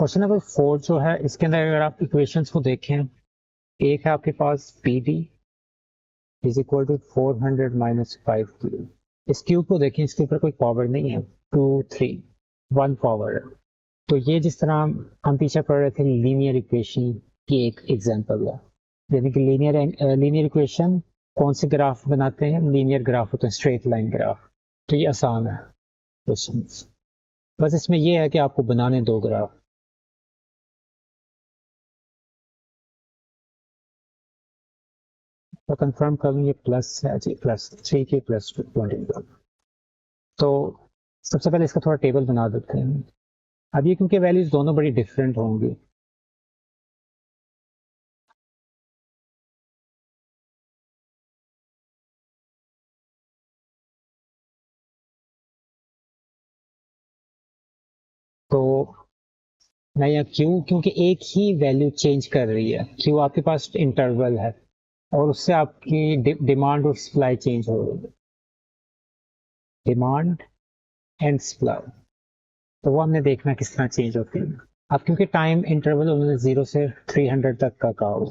Question number 4 जो है इसके अंदर अगर आप इक्वेशंस को देखें, एक है आपके पास P D is equal to 400 minus 5 इस क्यूब को देखें, इसके ऊपर कोई पावर नहीं है, 2 3 1 पावर है। तो ये जिस तरह हम पीछे पढ़ रहे थे लीनियर इक्वेशन की एक एग्जांपल है, यानी कि लीनियर इक्वेशन कौन से ग्राफ बनाते हैं, लीनियर ग्राफ होते हैं, स्ट्रेट लाइन ग्राफ। तो ये आसान है क्वेश्चन, बस इसमें ये है कि आपको बनाने दो ग्राफ। तो कंफर्म कर लूँ, ये प्लस है जी, +3 के +20। तो सबसे पहले इसका थोड़ा टेबल बना देते हैं। अब ये क्योंकि वैल्यूज दोनों बड़ी डिफरेंट होंगी, तो मैं यहाँ क्यू, क्योंकि एक ही वैल्यू चेंज कर रही है, क्यू आपके पास इंटरवल है और उससे आपकी डिमांड और सप्लाई चेंज हो रही है, डिमांड एंड सप्लाई। तो वो हमने देखना किस तरह चेंज होती है। अब क्योंकि टाइम इंटरवल उन्होंने 0 से 300 तक का कहा हो,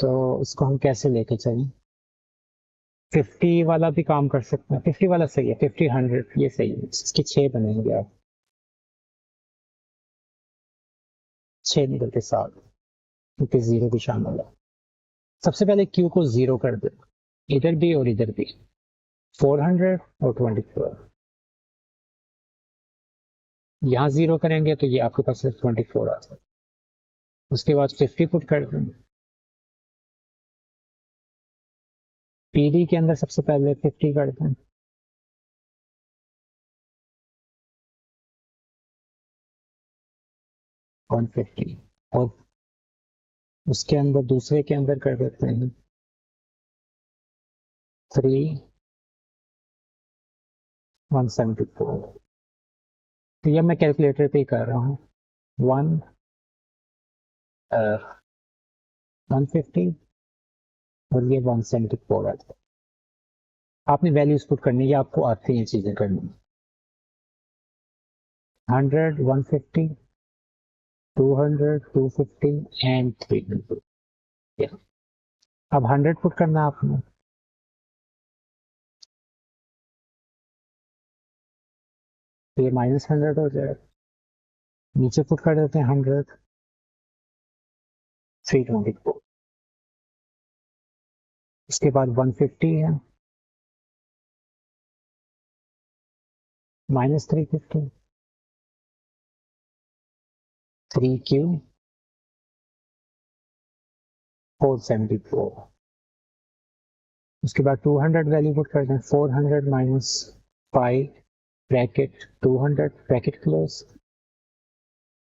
तो उसको हम कैसे लेके चलें। 50 वाला भी काम कर सकते हैं, 50 वाला सही है, 50 100 ये सही है, इसके 6 बनेंगे। आप 6 निकलते 7, क्योंकि 0 भी शामिल है। सबसे पहले क्यू को 0 कर दे, इधर भी और इधर भी, 400 और 24। यहाँ 0 करेंगे तो ये आपके पास सिर्फ 24 आता है। उसके बाद 50 पुट कर देंगे, पीडी के अंदर सबसे पहले 50 कर दें, 150, और उसके अंदर दूसरे के अंदर कर देते हैं 3 174। तो ये मैं कैलकुलेटर पे ही कर रहा हूँ, 1 150 और ये 174 आता है। आपने वैल्यूज पुट करनी है, आपको आती हैं चीजें करनी, 100 150 200 250 एंड 300। Yeah. अब 100 पुट करना है आपने, तो ये -100 हो जाएगा। नीचे पुट कर देते हैं 100, 324। इसके बाद 150 है, -350, 3Q 474। उसके बाद 200 वैल्यू पुट कर दें, 400 माइनस 5 ब्रैकेट 200 ब्रैकेट क्लोज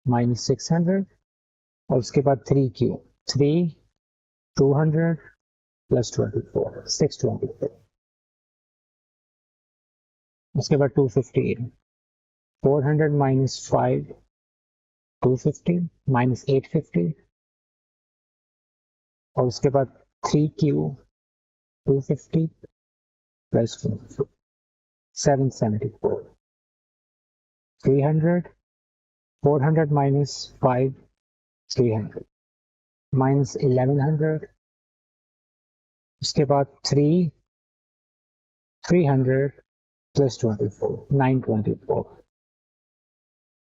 -600, और उसके बाद 3Q 3 200 प्लस 24 624। उसके बाद 250, 400 माइनस 5 250 माइनस 850, और उसके बाद 3Q 250 प्लस 774, 300 400 माइनस 5 300 माइनस 1100। उसके बाद 300 प्लस 24 924।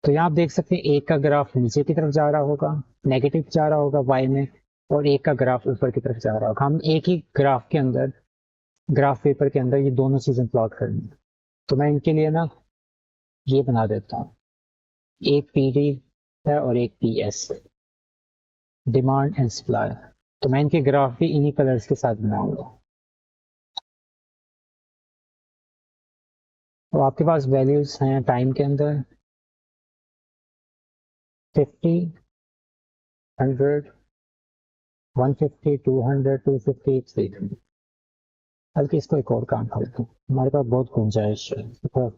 तो यहाँ आप देख सकते हैं एक का ग्राफ नीचे की तरफ जा रहा होगा, नेगेटिव जा रहा होगा वाई में, और एक का ग्राफ ऊपर की तरफ जा रहा होगा। हम एक ही ग्राफ के अंदर, ग्राफ पेपर के अंदर ये दोनों चीजें प्लॉट करनी है। तो मैं इनके लिए ना ये बना देता हूँ, एक पी डी है और एक P S, demand and supply. तो मैं इनके ग्राफ भी इन्हीं कलर्स के साथ बनाऊंगा। तो आपके पास वैल्यूज हैं टाइम के अंदर 50 100 150 200 250 300। बल्कि इसको एक और काम करते हैं, हमारे पास बहुत गुंजाइश है, तो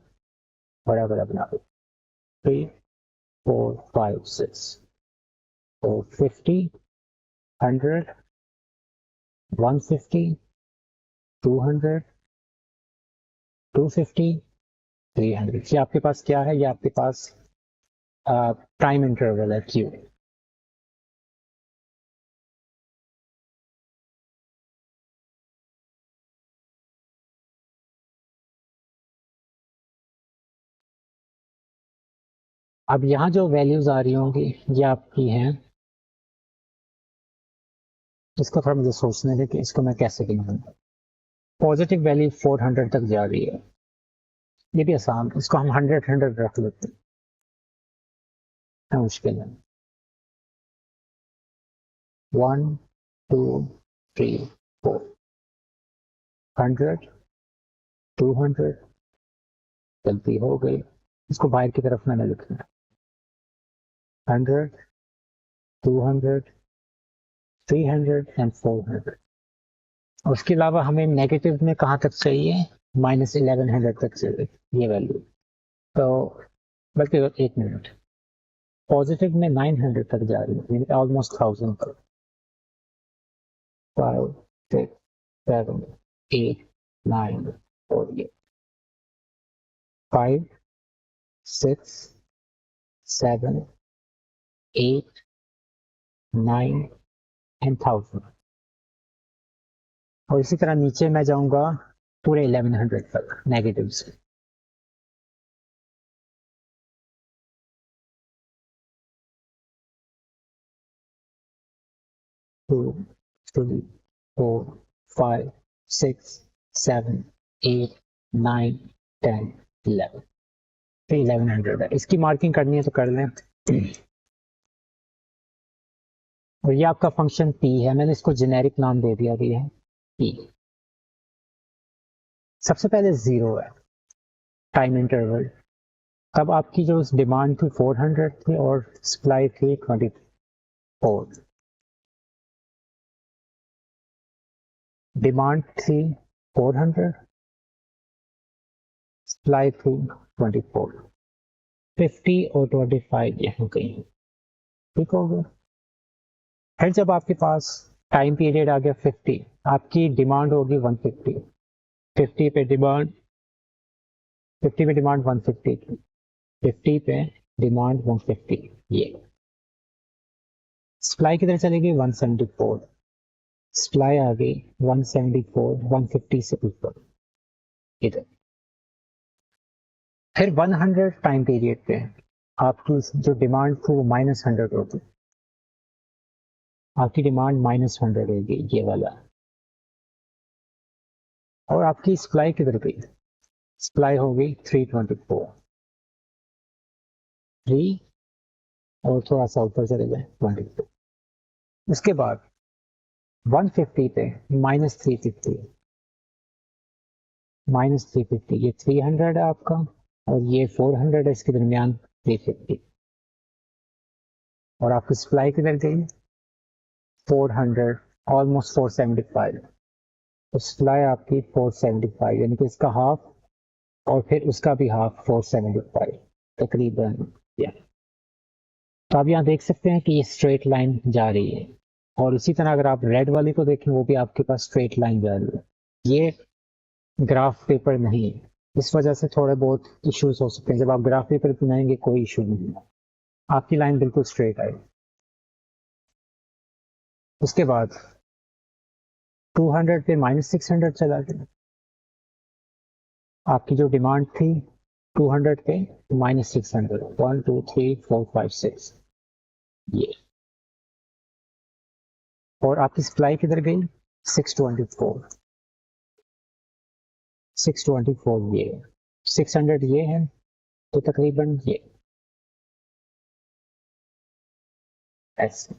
बड़ा बड़ा बना दो, 3 4 5 6। तो 50 100 150 200 250 300। ये आपके पास क्या है, ये आपके पास टाइम इंटरवल है क्यू। अब यहाँ जो वैल्यूज आ रही होंगी ये आपकी हैं, इसको थोड़ा मुझे सोचने दें कि इसको मैं कैसे गिनूंगा। पॉजिटिव वैल्यू 400 तक जा रही है, ये भी आसान, इसको हम 100 रख लेते हैं, मुश्किल है। 1 2 3 4 100 200, गलती हो गई, इसको बाहर की तरफ मैंने लिखना है। 100 200 300 एंड 400। और उसके अलावा हमें नेगेटिव में कहाँ तक चाहिए, -1100 तक चाहिए ये वैल्यू। तो बल्कि एक मिनट, पॉजिटिव में 900 तक जा रही है, ऑलमोस्ट 1000 तक। 5 6 7 8 9 और ये 5 6 7 8 9 एंड 1000। और इसी तरह नीचे मैं जाऊंगा पूरे 1100 तक नेगेटिव से। Two three four five six seven eight nine 10 11। तो 1100 है, इसकी मार्किंग करनी है तो कर लें। और ये आपका फंक्शन p है, मैंने इसको जेनेरिक नाम दे दिया भी है p। सबसे पहले 0 है टाइम इंटरवल, तब आपकी जो डिमांड थी 400 थी और सप्लाई थी 24। डिमांड थी 400, सप्लाई थी 24। 50 और 25 यहाँ कहीं, ठीक हो गया। फिर जब आपके पास टाइम पीरियड आ गया 50, आपकी डिमांड होगी 150। 50 पे डिमांड 50 पे डिमांड 150 की, 50 पे डिमांड 150, ये सप्लाई किधर चलेगी 174, सप्लाई आ गई 174 150 से ऊपर इधर। फिर 100 टाइम पीरियड पे आपकी जो डिमांड थी वो -100 होगी, आपकी डिमांड -100 होगी ये वाला। और आपकी सप्लाई किधर गई, सप्लाई हो गई 324, 3 और थोड़ा सा ऊपर चले जाए 22। उसके बाद 150 पे -350, -350 ये 300 है आपका, और ये 400 है, इसके दरमियान 350। और आपकी सप्लाई किधर गई 400, ऑलमोस्ट 475। तो सप्लाई आपकी 475, यानी कि इसका हाफ और फिर उसका भी हाफ 475 तकरीबन। या तो आप यहाँ देख सकते हैं कि ये स्ट्रेट लाइन जा रही है। और इसी तरह अगर आप रेड वाली को देखें वो भी आपके पास स्ट्रेट लाइन जा रही है। ये ग्राफ पेपर नहीं है, इस वजह से थोड़े बहुत इश्यूज हो सकते हैं। जब आप ग्राफ पेपर बनाएंगे कोई इशू नहीं है, आपकी लाइन बिल्कुल स्ट्रेट आएगी। उसके बाद 200 पे -600 चला गया, आपकी जो डिमांड थी 200 पे -600, 1 2 3 4 5 6 ये। और आपकी सप्लाई किधर गई 624, 624 ये, 600 ये है, तो तकरीबन ये ऐसे।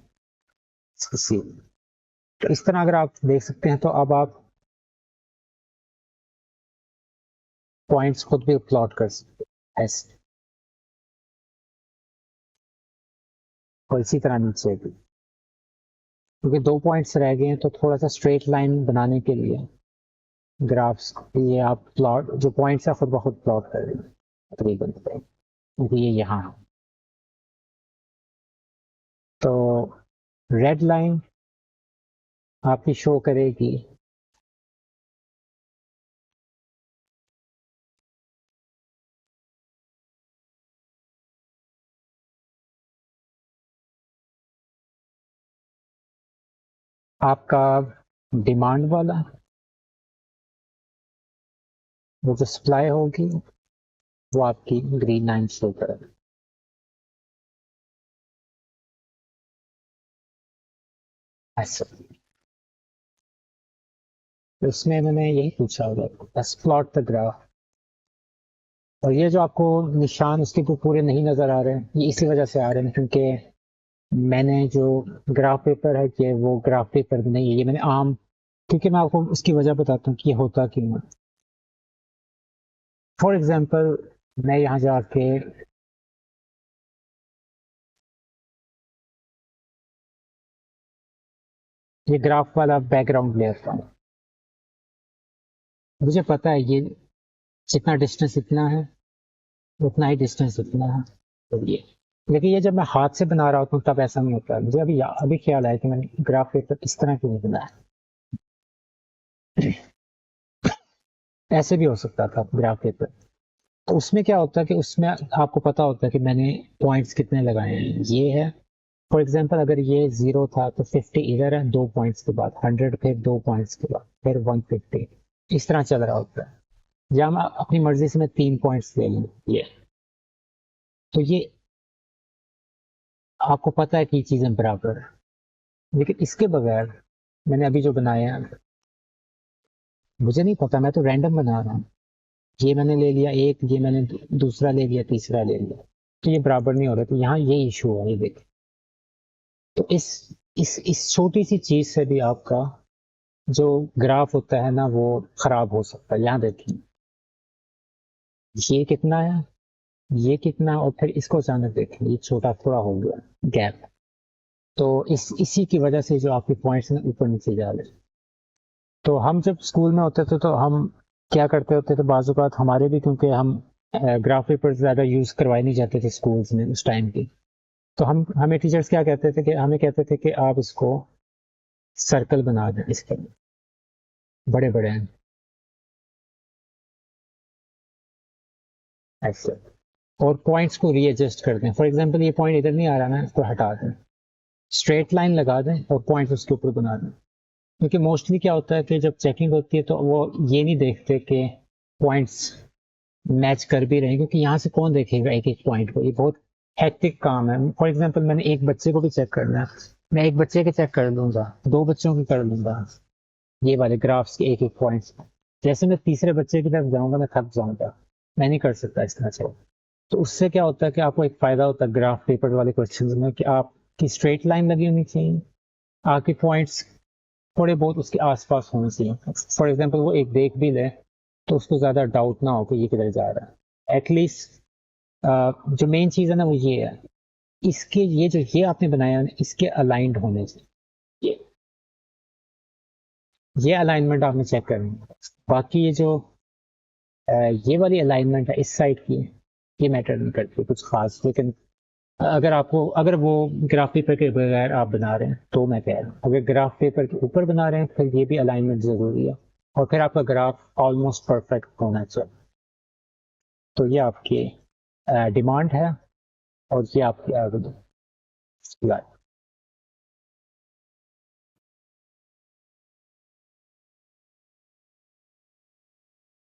तो इस तरह अगर आप देख सकते हैं तो अब आप पॉइंट्स खुद भी प्लॉट कर सकते हैं ऐसे। और इसी तरह नीचे भी, क्योंकि 2 पॉइंट्स रह गए हैं तो थोड़ा सा स्ट्रेट लाइन बनाने के लिए ग्राफ्स ये आप प्लॉट जो पॉइंट्स है खुद ब खुद प्लॉट कर देंगे तकरीबन, क्योंकि ये यहाँ है। तो रेड लाइन आपकी शो करेगी आपका डिमांड वाला, वो जो सप्लाई होगी वो आपकी ग्रीन लाइन शो करेगा। ऐसा, तो इसमें मैंने यही पूछा होगा, बस प्लॉट द ग्राफ। और ये जो आपको निशान उसके ऊपर पूरे नहीं नजर आ रहे हैं, ये इसी वजह से आ रहे हैं क्योंकि मैंने जो ग्राफ पेपर है कि वो ग्राफ पेपर नहीं है, ये मैंने आम, क्योंकि मैं आपको उसकी वजह बताता हूँ कि ये होता क्यों है। फॉर एग्जांपल, मैं यहाँ जाके ये ग्राफ वाला बैकग्राउंड लेता हूँ, मुझे पता है ये जितना डिस्टेंस इतना है उतना ही डिस्टेंस इतना है, तो ये, लेकिन ये जब मैं हाथ से बना रहा होता हूँ तब ऐसा नहीं होता है। मुझे अभी ख्याल आया कि मैंने ग्राफ पेपर इस तरह क्यों नहीं बनाया। ऐसे भी हो सकता था ग्राफ पेपर। तो उसमें क्या होता है कि उसमें आपको पता होता है कि मैंने पॉइंट्स कितने लगाए हैं, ये है। फॉर एग्जांपल अगर ये 0 था तो 50 इधर है, 2 पॉइंट्स के बाद 100, फिर 2 पॉइंट्स के बाद फिर 150, इस तरह चल रहा होता है। या मैं अपनी मर्जी से मैं 3 पॉइंट्स ले लूँ, ये, तो ये आपको पता है कि ये चीजें बराबर है। लेकिन इसके बगैर मैंने अभी जो बनाया है, मुझे नहीं पता, मैं तो रैंडम बना रहा हूँ। ये मैंने ले लिया एक, ये मैंने दूसरा ले लिया, तीसरा ले लिया, तो ये बराबर नहीं हो रहा। तो यहाँ ये इशू है, ये देखिए। तो इस छोटी सी चीज से भी आपका जो ग्राफ होता है ना वो खराब हो सकता है। यहाँ देखिए, ये कितना है, ये कितना है, और फिर इसको अचानक देखें ये छोटा थोड़ा हो गया गैप। तो इसी की वजह से जो आपके पॉइंट्स ना ऊपर नीचे जा रहे हैं। तो हम जब स्कूल में होते थे तो हम क्या करते होते थे, बाजू बात हमारे भी, क्योंकि हम ग्राफ पेपर ज़्यादा यूज़ करवाए नहीं जाते थे स्कूल्स में उस टाइम की। तो हम हमें टीचर्स क्या कहते थे कि हमें कहते थे कि आप इसको सर्कल बना दें, इसके बड़े बड़े हैं ऐसे, और पॉइंट्स को रीएडजस्ट कर दें। फॉर एग्जांपल ये पॉइंट इधर नहीं आ रहा ना, इसको हटा दें, स्ट्रेट लाइन लगा दें और पॉइंट्स उसके ऊपर बना दें। क्योंकि मोस्टली क्या होता है कि जब चेकिंग होती है तो वो ये नहीं देखते कि पॉइंट्स मैच कर भी रहे हैं, क्योंकि यहाँ से कौन देखेगा एक एक पॉइंट को, ये बहुत हेक्टिक काम है। फॉर एग्जांपल मैंने एक बच्चे को भी चेक करना है, मैं एक बच्चे के चेक कर लूंगा, 2 बच्चों की कर लूंगा, ये वाले ग्राफ्स के एक एक पॉइंट्स। जैसे मैं तीसरे बच्चे की तरफ जाऊंगा मैं थक जाऊंगा, मैं नहीं कर सकता इस तरह से। तो उससे क्या होता है कि आपको एक फायदा होता है ग्राफ पेपर वाले क्वेश्चंस में कि आपकी स्ट्रेट लाइन लगी होनी चाहिए, आपके पॉइंट्स थोड़े बहुत उसके आसपास होने चाहिए। फॉर एग्जांपल वो एक देख भी ले तो उसको ज्यादा डाउट ना हो कि ये किधर जा रहा है। एटलीस्ट जो मेन चीज है ना वो ये है, इसके ये आपने बनाया है ना, इसके अलाइंड होने से, ये ये अलाइनमेंट आपने चेक करनी है। बाकी ये जो ये वाली अलाइनमेंट है इस साइड की, ये मैटर नहीं करती कुछ खास। लेकिन अगर आपको, अगर वो ग्राफ पेपर के बगैर आप बना रहे हैं तो मैं कह रहा हूँ, अगर ग्राफ पेपर के ऊपर बना रहे हैं फिर ये भी अलाइनमेंट जरूरी है, और फिर आपका ग्राफ ऑलमोस्ट परफेक्ट होना चाहिए। तो ये आपकी डिमांड है और ये आपकी